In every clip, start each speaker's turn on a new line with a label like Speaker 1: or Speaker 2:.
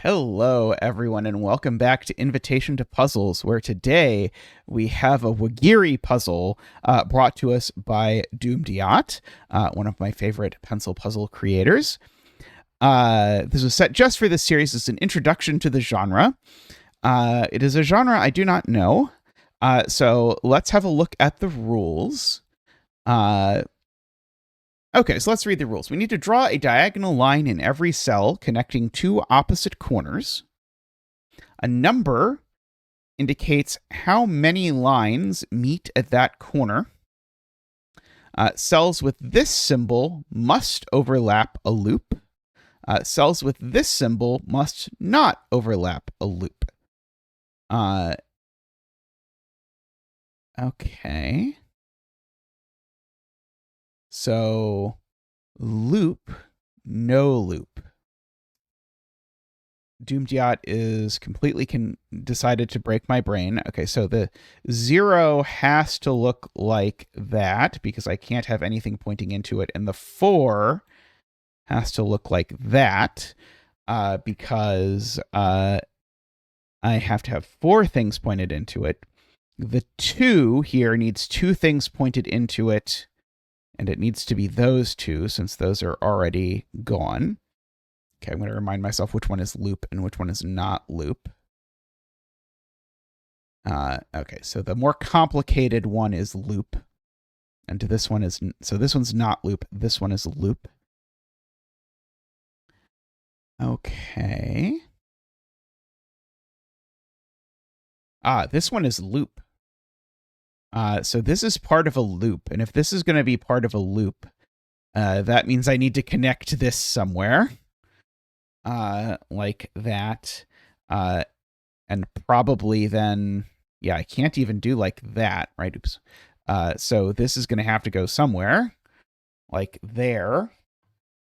Speaker 1: Hello, everyone, and welcome back to Invitation to Puzzles, where today we have a Wagiri puzzle brought to us by dumediat, one of my favorite pencil puzzle creators. This was set just for this series as an introduction to the genre. It is a genre I do not know, so let's have a look at the rules. Okay, so let's read the rules. We need to draw a diagonal line in every cell connecting two opposite corners. A number indicates how many lines meet at that corner. Cells with this symbol must overlap a loop. Cells with this symbol must not overlap a loop. Okay. So, loop, no loop. dumediat is completely decided to break my brain. Okay, so the 0 has to look like that because I can't have anything pointing into it. And the 4 has to look like that because I have to have 4 things pointed into it. The 2 here needs 2 things pointed into it. And it needs to be those 2 since those are already gone. Okay, I'm going to remind myself which one is loop and which one is not loop. Okay, so the more complicated one is loop. And this one is, so this one's not loop. This one is loop. Okay. This one is loop. So this is part of a loop. And if this is going to be part of a loop, that means I need to connect this somewhere. Like that. And probably then, yeah, I can't even do like that, right? Oops. So this is going to have to go somewhere. Like there.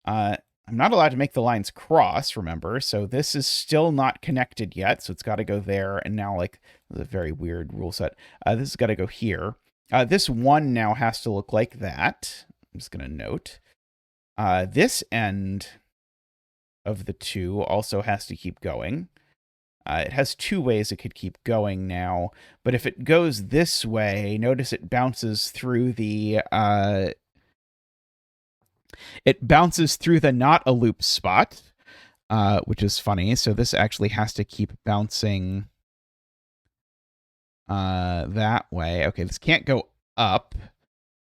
Speaker 1: I'm not allowed to make the lines cross, remember? So this is still not connected yet, so it's got to go there. And now, like, a very weird rule set. This has got to go here. This one now has to look like that. I'm just going to note. This end of the 2 also has to keep going. It has 2 ways it could keep going now. But if it goes this way, notice it bounces through the... It bounces through the not a loop spot, which is funny. So this actually has to keep bouncing that way. Okay, this can't go up,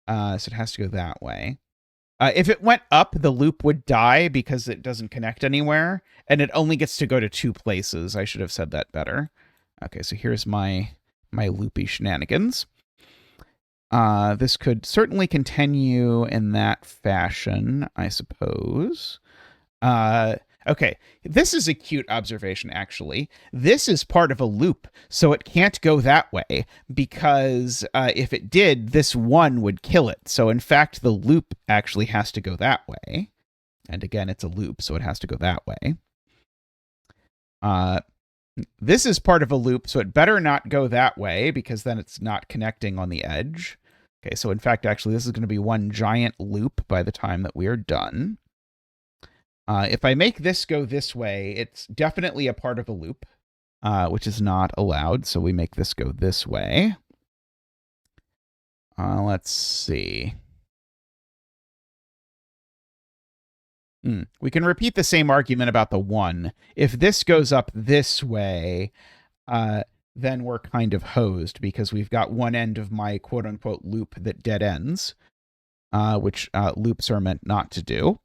Speaker 1: so it has to go that way. If it went up, the loop would die because it doesn't connect anywhere, and it only gets to go to 2 places. I should have said that better. Okay, so here's my loopy shenanigans. This could certainly continue in that fashion, I suppose. Okay, this is a cute observation, actually. This is part of a loop, so it can't go that way, because if it did, this 1 would kill it. So, in fact, the loop actually has to go that way. And again, it's a loop, so it has to go that way. This is part of a loop, so it better not go that way, because then it's not connecting on the edge. Okay, so in fact, actually, this is going to be one giant loop by the time that we are done. If I make this go this way, it's definitely a part of a loop, which is not allowed, so we make this go this way. Let's see. We can repeat the same argument about the 1. If this goes up this way, then we're kind of hosed because we've got one end of my quote-unquote loop that dead ends, which loops are meant not to do.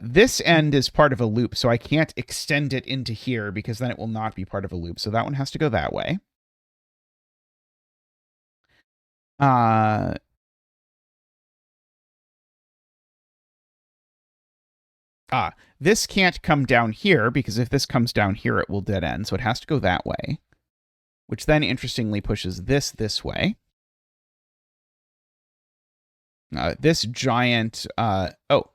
Speaker 1: This end is part of a loop, so I can't extend it into here because then it will not be part of a loop. So that one has to go that way. This can't come down here because if this comes down here, it will dead end. So it has to go that way, which then interestingly pushes this way. This giant, oh,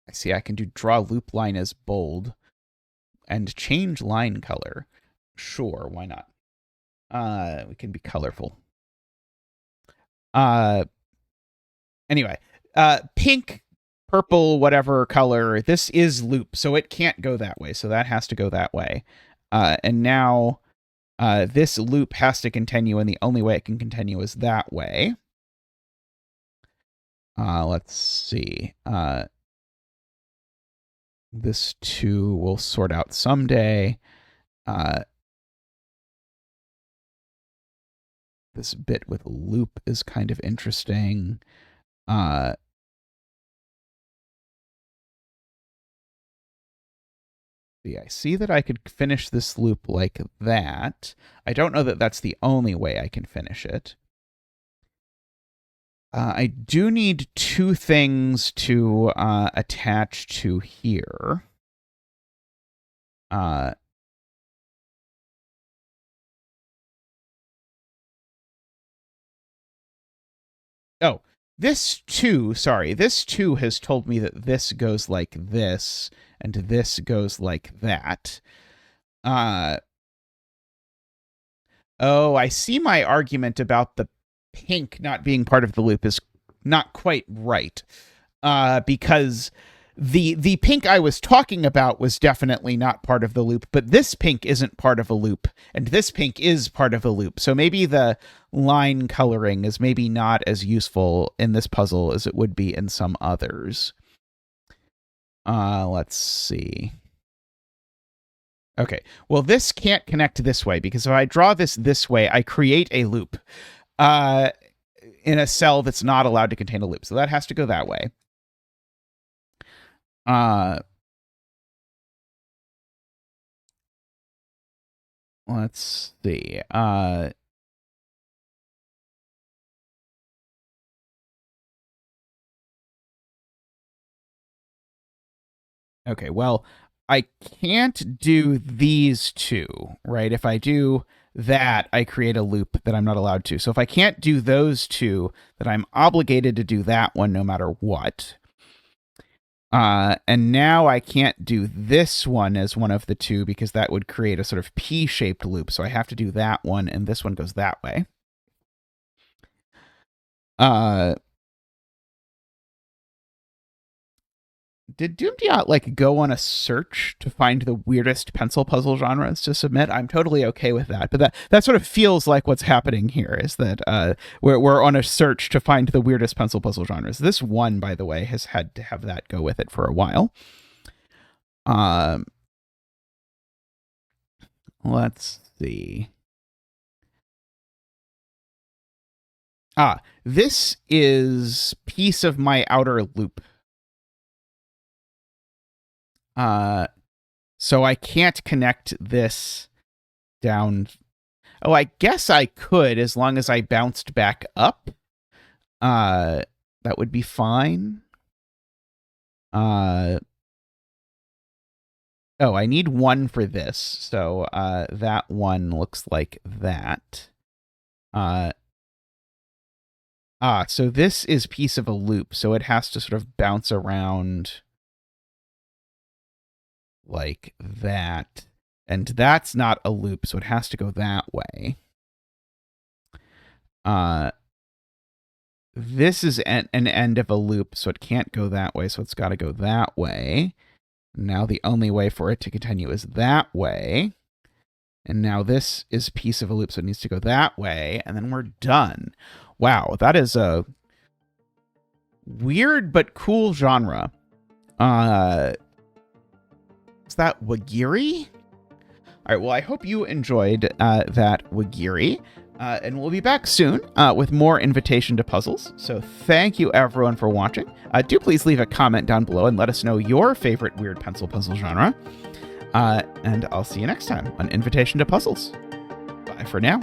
Speaker 1: I see I can do draw loop line as bold and change line color. Sure, why not? We can be colorful. Anyway, pink purple whatever color, this is loop, so it can't go that way. So that has to go that way. And now this loop has to continue, and the only way it can continue is that way. Let's see. This too will sort out someday. This bit with loop is kind of interesting. Yeah, I see that I could finish this loop like that. I don't know that that's the only way I can finish it. I do need two things to attach to here. Oh, this too has told me that this goes like this, and this goes like that. Oh, I see my argument about the pink not being part of the loop is not quite right. Because the pink I was talking about was definitely not part of the loop, but this pink isn't part of a loop, and this pink is part of a loop. So maybe the line coloring is maybe not as useful in this puzzle as it would be in some others. Let's see. Okay, well, this can't connect this way, because if I draw this way, I create a loop in a cell that's not allowed to contain a loop. So that has to go that way. Let's see. Okay, well, I can't do these two, right? If I do that, I create a loop that I'm not allowed to. So if I can't do those two, then I'm obligated to do that one no matter what. And now I can't do this one as one of the two because that would create a sort of P-shaped loop. So I have to do that one, and this one goes that way. Did dumediat like go on a search to find the weirdest pencil puzzle genres to submit? I'm totally okay with that, but that sort of feels like what's happening here is that we're on a search to find the weirdest pencil puzzle genres. This one, by the way, has had to have that go with it for a while. Let's see. This is piece of my outer loop. So I can't connect this down. Oh, I guess I could as long as I bounced back up. That would be fine. Oh, I need one for this. So that one looks like that. So this is piece of a loop, so it has to sort of bounce around like that. And that's not a loop, so it has to go that way. This is an end of a loop, so it can't go that way, so it's got to go that way. Now the only way for it to continue is that way. And now this is a piece of a loop, so it needs to go that way, and then we're done. Wow, that is a weird but cool genre. Is that Wagiri? All right, well, I hope you enjoyed that Wagiri. And we'll be back soon with more invitation to puzzles. So thank you, everyone, for watching. Do please leave a comment down below and let us know your favorite weird pencil puzzle genre. And I'll see you next time on Invitation to Puzzles. Bye for now.